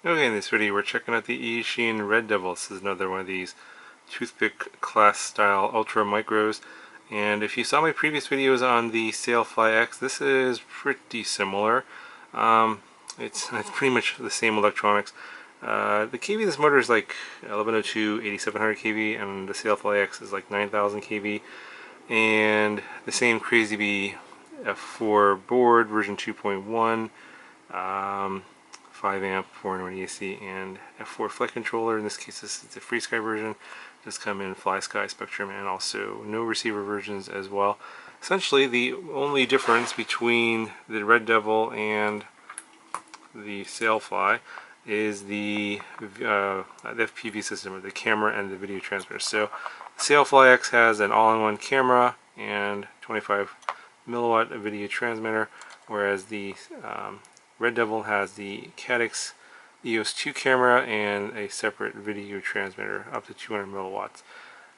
Okay, in this video we're checking out the Eachine RedDevil. This is another one of these Toothpick class style ultra micros. And if you saw my previous videos on the Sailfly-X, this is pretty similar. It's pretty much the same electronics. The kV of this motor is like 1102, 8700 kV, and the Sailfly-X is like 9000 kV. And the same Crazy Bee F4 board, version 2.1. 5 amp, 401 AC, and F4 flight controller. In this case, this is the FreeSky version. Just come in FlySky, Spectrum, and also no receiver versions as well. Essentially, the only difference between the RedDevil and the Sailfly is the FPV system, or the camera and the video transmitter. So, Sailfly-X has an all-in-one camera and 25 milliwatt video transmitter, whereas the RedDevil has the Caddx EOS 2 camera and a separate video transmitter up to 200 milliwatts,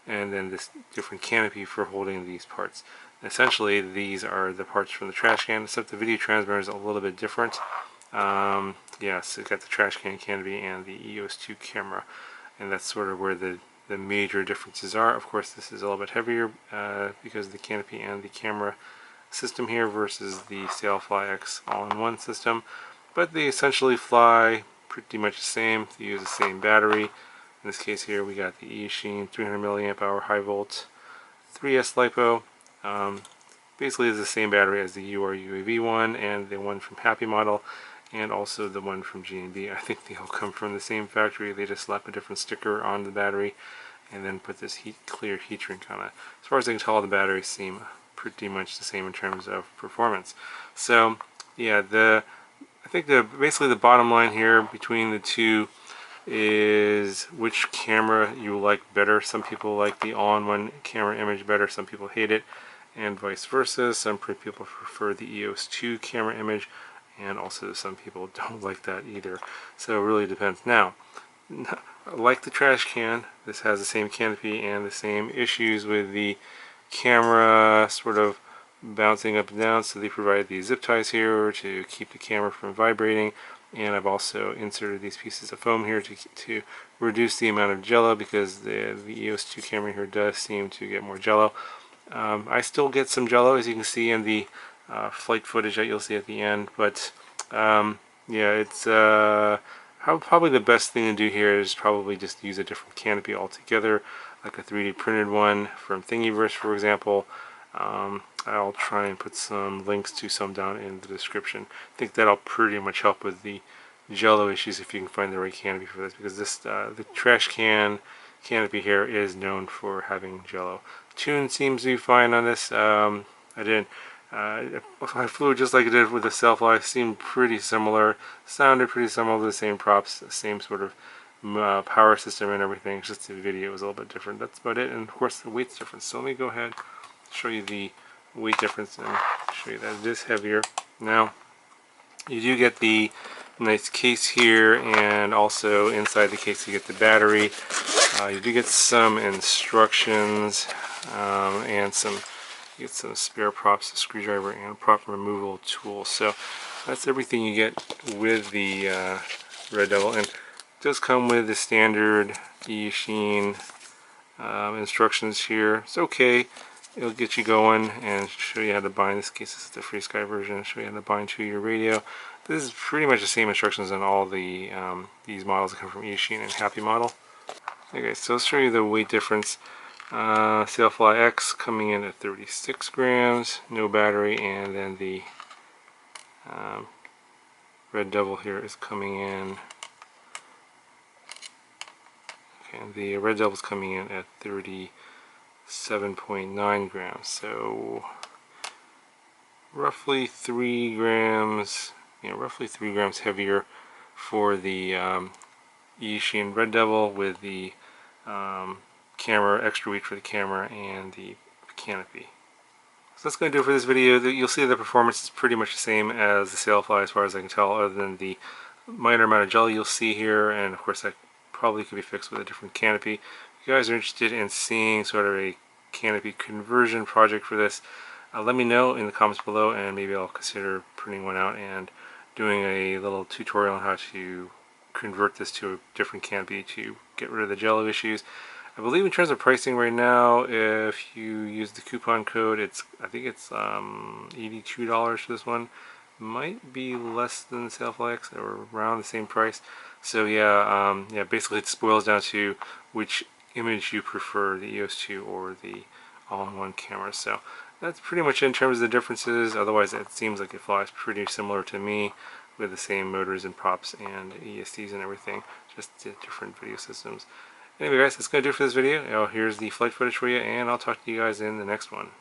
and then this different canopy for holding these parts. Essentially, these are the parts from the trash can, except the video transmitter is a little bit different. Yeah, so it's got the trash can canopy and the EOS 2 camera, and that's sort of where the major differences are. Of course, this is a little bit heavier because of the canopy and the camera system here versus the Sailfly-X all-in-one system, but they essentially fly pretty much the same. They use the same battery. In this case here we got the Eachine 300 milliamp hour high volt 3S LiPo. Basically it's the same battery as the UAV one and the one from Happy Model, and also the one from G&B. I think they all come from the same factory. They just slap a different sticker on the battery and then put this clear heat shrink on it. As far as I can tell, the batteries seem pretty much the same in terms of performance. So yeah, I think basically the bottom line here between the two is which camera you like better. Some people like the all-in-one camera image better, some people hate it, and vice versa. Some people prefer the EOS 2 camera image, and also some people don't like that either. So it really depends. Now, like the trash can, this has the same canopy and the same issues with the camera sort of bouncing up and down, so they provide these zip ties here to keep the camera from vibrating, and I've also inserted these pieces of foam here to reduce the amount of jello, because the EOS 2 camera here does seem to get more jello. I still get some jello, as you can see in the flight footage that you'll see at the end, but yeah, it's probably the best thing to do here is probably just use a different canopy altogether, like a 3D printed one from Thingiverse, for example. I'll try and put some links to some down in the description. I think that'll pretty much help with the jello issues if you can find the right canopy for this, because this the trash can canopy here is known for having jello. Tune seems to be fine on this. I flew just like I did with the Sailfly. Seemed pretty similar, sounded pretty similar to the same props, the same sort of power system and everything. It's just the video was a little bit different. That's about it, and of course the weight's different. So let me go ahead, show you the weight difference, and show you that it is heavier. Now, you do get the nice case here, and also inside the case you get the battery. You do get some instructions and you get some spare props, a screwdriver, and a prop removal tool. So that's everything you get with the RedDevil, and it does come with the standard Eachine instructions here. It's okay. It'll get you going and show you how to bind. In this case, this is the FreeSky version. Show you how to bind to your radio. This is pretty much the same instructions on all the these models that come from Eachine and Happy Model. Okay, so I'll show you the weight difference. Sailfly-X coming in at 36 grams, no battery, and then the RedDevil here is coming in. Okay, and the RedDevil is coming in at 37.9 grams, so roughly 3 grams, roughly 3 grams heavier for the Eachine RedDevil, with the camera, extra weight for the camera, and the canopy. So that's going to do it for this video. You'll see the performance is pretty much the same as the Sailfly as far as I can tell, other than the minor amount of jelly you'll see here, and of course that probably could be fixed with a different canopy. If you guys are interested in seeing sort of a canopy conversion project for this, let me know in the comments below, and maybe I'll consider printing one out and doing a little tutorial on how to convert this to a different canopy to get rid of the jello issues. I believe in terms of pricing right now, if you use the coupon code, I think it's $82 for this one. Might be less than the Sailfly-X, or around the same price. So yeah, basically it boils down to which image you prefer, the EOS 2 or the all-in-one camera. So that's pretty much it in terms of the differences. Otherwise, it seems like it flies pretty similar to me, with the same motors and props and ESCs and everything, just different video systems. Anyway guys, that's going to do it for this video. Here's the flight footage for you, and I'll talk to you guys in the next one.